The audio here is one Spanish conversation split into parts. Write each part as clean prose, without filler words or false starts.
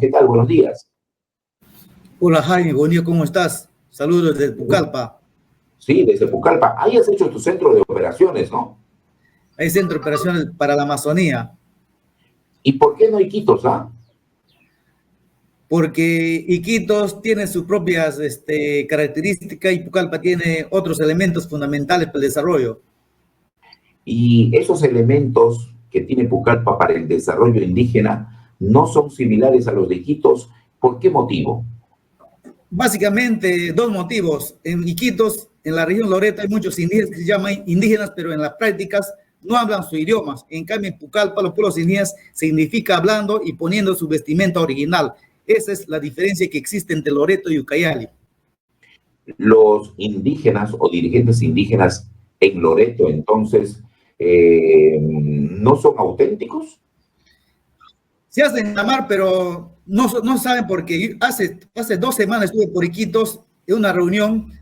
¿Qué tal? Buenos días. Hola Jaime, buen día, ¿cómo estás? Saludos desde Pucallpa. Sí, desde Pucallpa. Ahí has hecho tu centro de operaciones, ¿no? Hay centro de operaciones para la Amazonía, ¿Y por qué no Iquitos, ah? porque Iquitos tiene sus propias características y Pucallpa tiene otros elementos fundamentales para el desarrollo. Y esos elementos que tiene Pucallpa para el desarrollo indígena no son similares a los de Iquitos. ¿Por qué motivo? Básicamente, dos motivos. En Iquitos, en la región Loreto, hay muchos indígenas que se llaman indígenas, pero en las prácticas no hablan su idioma. En cambio, en Pucallpa, los pueblos indígenas significa hablando y poniendo su vestimenta original. Esa es la diferencia que existe entre Loreto y Ucayali. Los indígenas o dirigentes indígenas en Loreto, entonces, ¿no son auténticos? Se hacen llamar, pero no saben por qué. Hace 2 semanas estuve por Iquitos en una reunión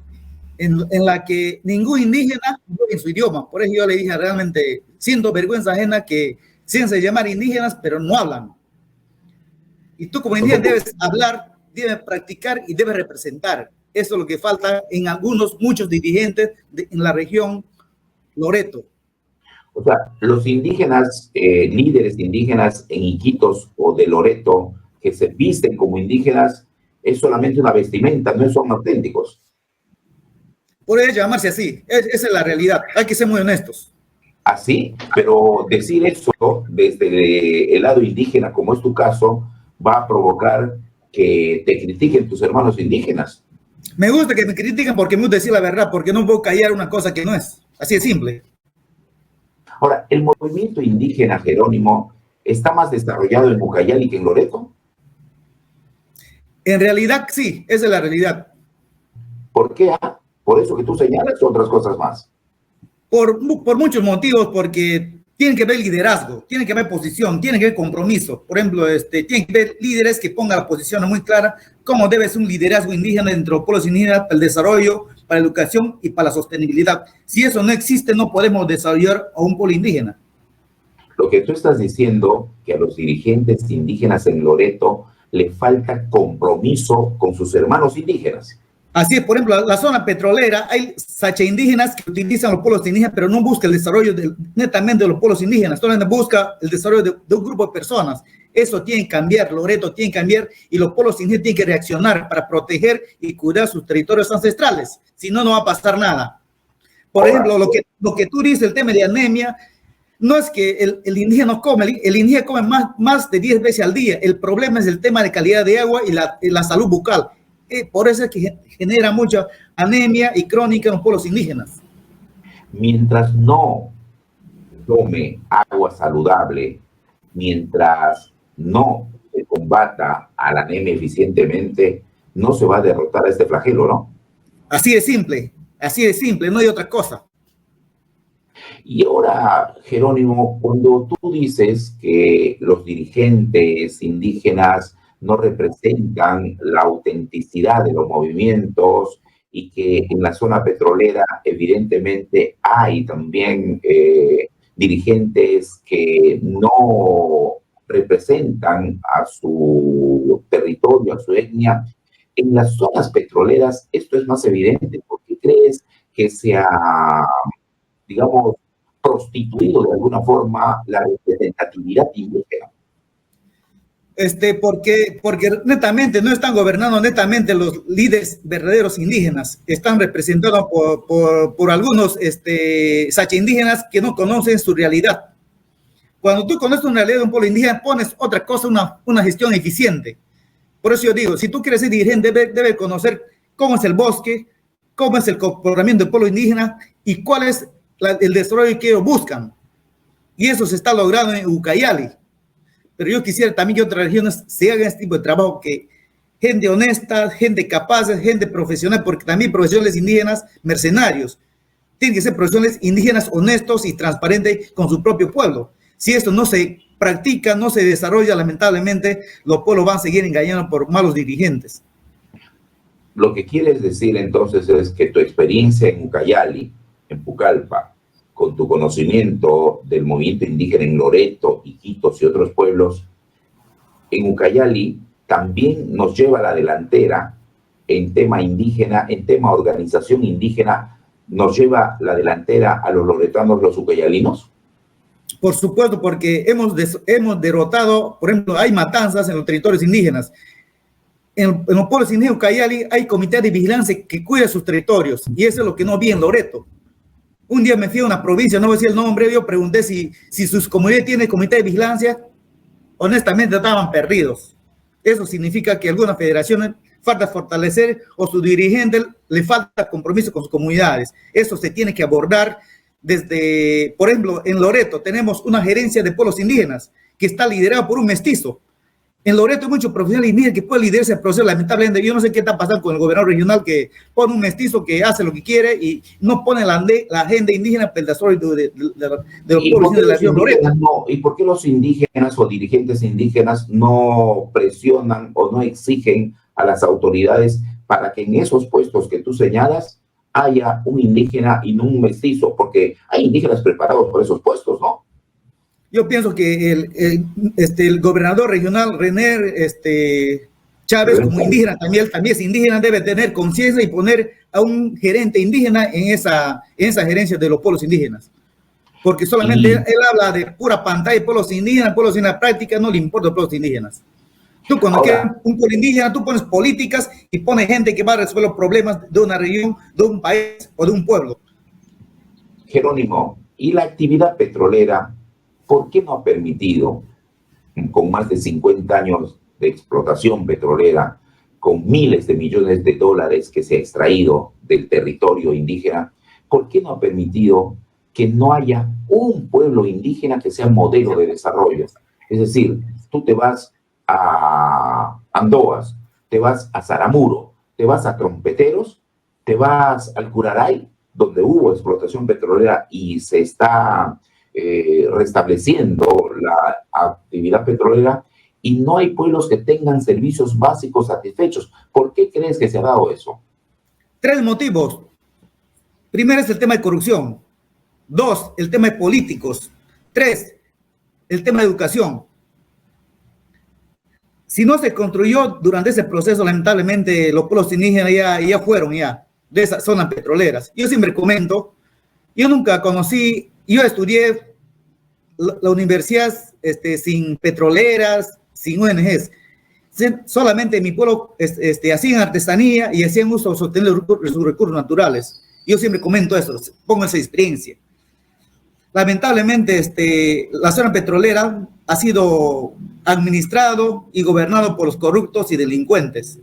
en la que ningún indígena habló en su idioma. Por eso yo le dije realmente, siento vergüenza ajena que se hacen llamar indígenas, pero no hablan. Y tú como indígena debes hablar, debes practicar y debes representar. Eso es lo que falta en muchos dirigentes en la región Loreto. O sea, los indígenas, líderes indígenas en Iquitos o de Loreto, que se visten como indígenas, es solamente una vestimenta, no son auténticos. Puede llamarse así, esa es la realidad, hay que ser muy honestos. Así, pero decir eso desde el lado indígena, como es tu caso, va a provocar que te critiquen tus hermanos indígenas. Me gusta que me critiquen porque me gusta decir la verdad, porque no puedo callar una cosa que no es. Así de simple. Ahora, ¿el movimiento indígena Jerónimo está más desarrollado en Ucayali que en Loreto? En realidad, sí, esa es la realidad. ¿Por qué? ¿Por eso que tú señalas o otras cosas más? Por muchos motivos, porque tienen que ver liderazgo, tienen que ver posición, tienen que ver compromiso. Por ejemplo, tienen que ver líderes que pongan la posición muy clara, cómo debe ser un liderazgo indígena dentro de los pueblos indígenas para el desarrollo, para la educación y para la sostenibilidad. Si eso no existe, no podemos desarrollar a un pueblo indígena. Lo que tú estás diciendo, que a los dirigentes indígenas en Loreto le falta compromiso con sus hermanos indígenas. Así es, por ejemplo, la zona petrolera, hay sacha indígenas que utilizan los pueblos indígenas, pero no busca el desarrollo netamente de los pueblos indígenas, solamente busca el desarrollo de un grupo de personas. Eso tiene que cambiar, Loreto tiene que cambiar y los pueblos indígenas tienen que reaccionar para proteger y cuidar sus territorios ancestrales. Si no, no va a pasar nada. Por ejemplo, lo que tú dices, el tema de anemia, no es que el indígena no come, el indígena come más de 10 veces al día. El problema es el tema de calidad de agua y la salud bucal. Por eso es que genera mucha anemia y crónica en los pueblos indígenas. Mientras no tome agua saludable, mientras no se combata a la anemia eficientemente, no se va a derrotar a este flagelo, ¿no? Así de simple, no hay otra cosa. Y ahora, Jerónimo, cuando tú dices que los dirigentes indígenas no representan la autenticidad de los movimientos y que en la zona petrolera evidentemente hay también dirigentes que no representan a su territorio, a su etnia, en las zonas petroleras esto es más evidente. ¿Por qué crees que se ha, digamos, prostituido de alguna forma la representatividad indígena? Porque netamente no están gobernando netamente los líderes verdaderos indígenas, están representados por algunos sacha indígenas que no conocen su realidad. Cuando tú conoces una realidad de un pueblo indígena, pones otra cosa, una gestión eficiente. Por eso yo digo, si tú quieres ser dirigente, debe conocer cómo es el bosque, cómo es el comportamiento del pueblo indígena y cuál es el desarrollo que ellos buscan. Y eso se está logrando en Ucayali. Pero yo quisiera también que otras regiones se hagan este tipo de trabajo, que gente honesta, gente capaz, gente profesional, porque también profesionales indígenas mercenarios. Tienen que ser profesionales indígenas honestos y transparentes con su propio pueblo. Si esto no se practica, no se desarrolla, lamentablemente, los pueblos van a seguir engañando por malos dirigentes. Lo que quieres decir entonces es que tu experiencia en Ucayali, en Pucallpa, con tu conocimiento del movimiento indígena en Loreto, Iquitos y otros pueblos, en Ucayali también nos lleva a la delantera en tema indígena, en tema organización indígena, nos lleva la delantera a los loretanos, los ucayalinos? Por supuesto, porque hemos derrotado, por ejemplo, hay matanzas en los territorios indígenas. En los pueblos indígenas de Ucayali hay comité de vigilancia que cuida sus territorios, y eso es lo que no vi en Loreto. Un día me fui a una provincia, no voy a decir el nombre, yo pregunté si sus comunidades tienen comité de vigilancia. Honestamente estaban perdidos. Eso significa que algunas federaciones falta fortalecer o su dirigente le falta compromiso con sus comunidades. Eso se tiene que abordar desde, por ejemplo, en Loreto tenemos una gerencia de pueblos indígenas que está liderada por un mestizo. En Loreto hay muchos profesionales indígenas que pueden liderar ese proceso. Lamentablemente, yo no sé qué está pasando con el gobernador regional que pone un mestizo que hace lo que quiere y no pone la agenda indígena para el desarrollo de los pueblos de la región Loreto. ¿Y por qué los indígenas o dirigentes indígenas no presionan o no exigen a las autoridades para que en esos puestos que tú señalas haya un indígena y no un mestizo? Porque hay indígenas preparados por esos puestos, ¿no? Yo pienso que el gobernador regional, René Chávez, como indígena, también es indígena, debe tener conciencia y poner a un gerente indígena en esa gerencia de los pueblos indígenas. Porque solamente él habla de pura pantalla de pueblos indígenas, práctica, no le importa a los pueblos indígenas. Tú cuando quieres un pueblo indígena, tú pones políticas y pones gente que va a resolver los problemas de una región, de un país o de un pueblo. Jerónimo, ¿y la actividad petrolera por qué no ha permitido, con más de 50 años de explotación petrolera, con miles de millones de dólares que se ha extraído del territorio indígena, por qué no ha permitido que no haya un pueblo indígena que sea modelo de desarrollo? Es decir, tú te vas a Andoas, te vas a Saramuro, te vas a Trompeteros, te vas al Curaray, donde hubo explotación petrolera y se está restableciendo la actividad petrolera, y no hay pueblos que tengan servicios básicos satisfechos. ¿Por qué crees que se ha dado eso? 3 motivos. Primero es el tema de corrupción. 2, el tema de políticos. 3, el tema de educación. Si no se construyó durante ese proceso, lamentablemente los pueblos indígenas ya fueron de esas zonas petroleras. Yo siempre comento, yo nunca conocí, yo estudié la universidad sin petroleras, sin ONGs. Solamente en mi pueblo hacían artesanía y hacían uso de sostener sus recursos naturales. Yo siempre comento eso, pongo esa experiencia. Lamentablemente, la zona petrolera ha sido administrado y gobernado por los corruptos y delincuentes.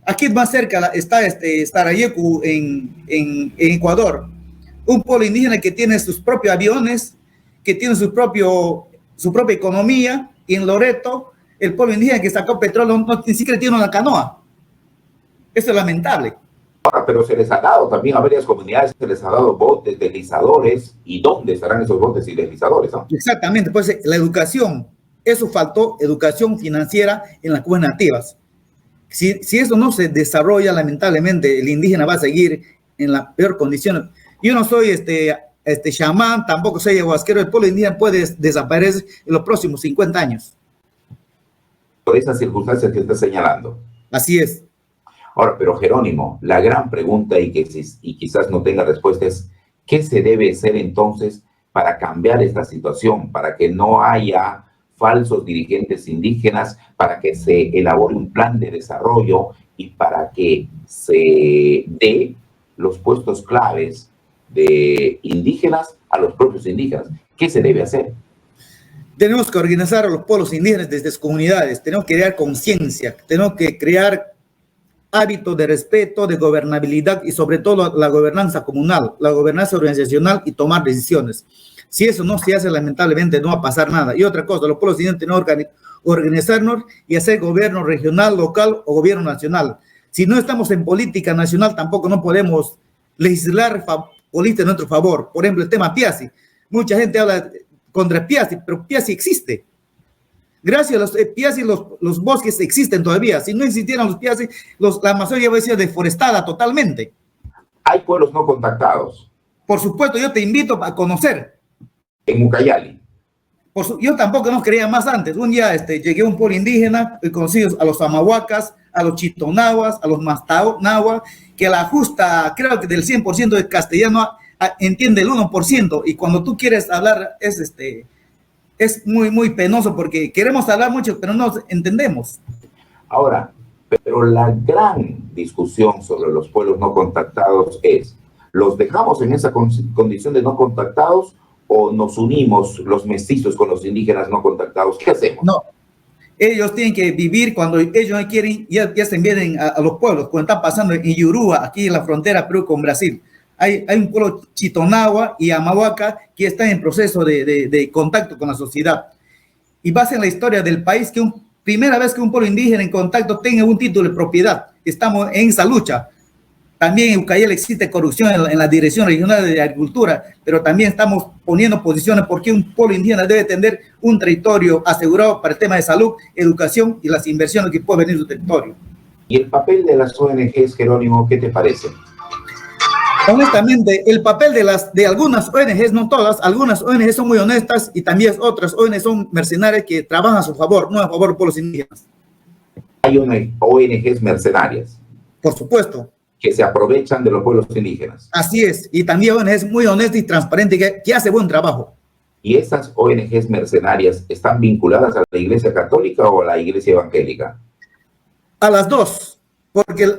Aquí más cerca está Sarajevo en Ecuador, un pueblo indígena que tiene sus propios aviones, que tiene su propia economía, y en Loreto, el pueblo indígena que sacó petróleo ni siquiera tiene una canoa. Eso es lamentable. Ahora, pero se les ha dado también a varias comunidades, se les ha dado botes, deslizadores. ¿Y dónde estarán esos botes y deslizadores, no? Exactamente, pues la educación, eso faltó, educación financiera en las comunidades nativas. Si eso no se desarrolla, lamentablemente el indígena va a seguir en la peor condición. Yo no soy chamán, tampoco soy ayahuasquero. El pueblo indígena puede desaparecer en los próximos 50 años. Por esas circunstancias que estás señalando. Así es. Ahora, pero Jerónimo, la gran pregunta y quizás no tenga respuesta es, ¿qué se debe hacer entonces para cambiar esta situación? Para que no haya falsos dirigentes indígenas, para que se elabore un plan de desarrollo y para que se dé los puestos claves de indígenas a los propios indígenas. ¿Qué se debe hacer? Tenemos que organizar a los pueblos indígenas desde sus comunidades, tenemos que crear conciencia, tenemos que crear hábitos de respeto, de gobernabilidad y sobre todo la gobernanza comunal, la gobernanza organizacional y tomar decisiones. Si eso no se hace, lamentablemente no va a pasar nada. Y otra cosa, los pueblos indígenas tenemos que organizarnos y hacer gobierno regional, local o gobierno nacional. Si no estamos en política nacional, tampoco no podemos legislar política en nuestro favor. Por ejemplo, el tema Piazzi. Mucha gente habla contra Piazzi, pero Piazzi existe. Gracias a los Piazzi, los bosques existen todavía. Si no existieran los Piazzi, la Amazonia va a ser deforestada totalmente. Hay pueblos no contactados. Por supuesto, yo te invito a conocer. En Ucayali. Yo tampoco no creía más antes. Un día llegué a un pueblo indígena, conocí a los amahuacas, a los chitonahuas, a los mastanahuas, que la justa, creo que del 100% de castellano entiende el 1%, y cuando tú quieres hablar es muy, muy penoso porque queremos hablar mucho, pero no entendemos. Ahora, pero la gran discusión sobre los pueblos no contactados es, ¿los dejamos en esa condición de no contactados o nos unimos los mestizos con los indígenas no contactados? ¿Qué hacemos? No, ellos tienen que vivir cuando ellos no quieren, ya se envíen a los pueblos, cuando están pasando en Yurúa, aquí en la frontera Perú con Brasil. Hay un pueblo chitonagua y amahuaca que están en proceso de contacto con la sociedad. Y basa en la historia del país que primera vez que un pueblo indígena en contacto tenga un título de propiedad. Estamos en esa lucha. También en Ucayali existe corrupción en la Dirección Regional de Agricultura, pero también estamos poniendo posiciones porque un pueblo indígena debe tener un territorio asegurado para el tema de salud, educación y las inversiones que pueden venir en su territorio. ¿Y el papel de las ONGs, Jerónimo, qué te parece? Honestamente, el papel de algunas ONGs, no todas, algunas ONGs son muy honestas y también otras ONGs son mercenarias que trabajan a su favor, no a favor de pueblos indígenas. Hay ONGs mercenarias. Por supuesto. Que se aprovechan de los pueblos indígenas. Así es, y también ONGs muy honesta y transparente que hace buen trabajo. ¿Y esas ONGs mercenarias están vinculadas a la Iglesia Católica o a la Iglesia Evangélica? A las dos, porque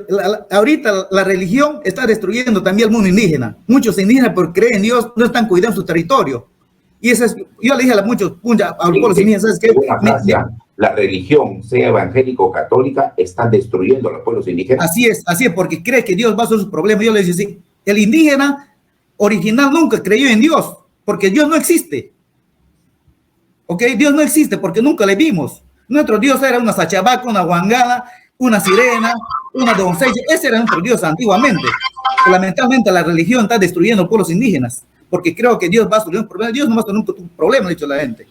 ahorita la religión está destruyendo también el mundo indígena. Muchos indígenas, por creer en Dios, no están cuidando su territorio. Y eso es, yo le dije a muchos a los pueblos indígenas, ¿sabes qué? La religión, sea evangélica o católica, está destruyendo a los pueblos indígenas. Así es, porque cree que Dios va a resolver sus problemas. Yo le dije, sí, el indígena original nunca creyó en Dios, porque Dios no existe. ¿Ok? Dios no existe porque nunca le vimos. Nuestro Dios era una sachabaca, una guangada, una sirena, una doncella. Ese era nuestro Dios antiguamente. Lamentablemente la religión está destruyendo pueblos indígenas, porque creo que Dios va a resolver un problema. Dios no va a resolver un problema, ha dicho la gente.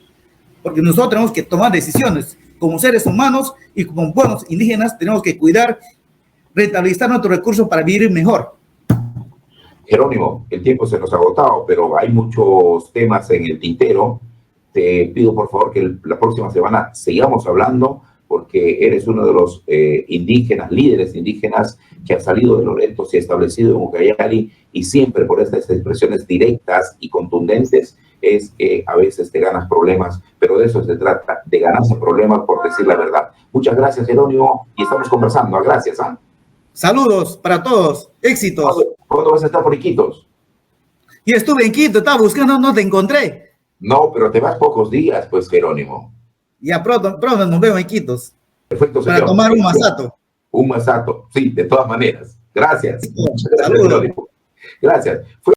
Porque nosotros tenemos que tomar decisiones como seres humanos y como buenos indígenas tenemos que cuidar, rentabilizar nuestros recursos para vivir mejor. Jerónimo, el tiempo se nos ha agotado, pero hay muchos temas en el tintero. Te pido por favor que la próxima semana sigamos hablando porque eres uno de los indígenas, líderes indígenas que ha salido de Loreto, se ha establecido en Ucayali y siempre por estas expresiones directas y contundentes es que a veces te ganas problemas, pero de eso se trata, de ganarse problemas por decir la verdad. Muchas gracias, Jerónimo, y estamos conversando. Gracias. Saludos para todos, éxitos. ¿Cuándo vas a estar por Iquitos? Yo estuve en Quito, estaba buscando, no te encontré. No, pero te vas pocos días, pues, Jerónimo. Ya pronto nos vemos en Iquitos. Perfecto, señor. Para tomar un masato. Un masato, sí, de todas maneras. Gracias. Saludos. Gracias.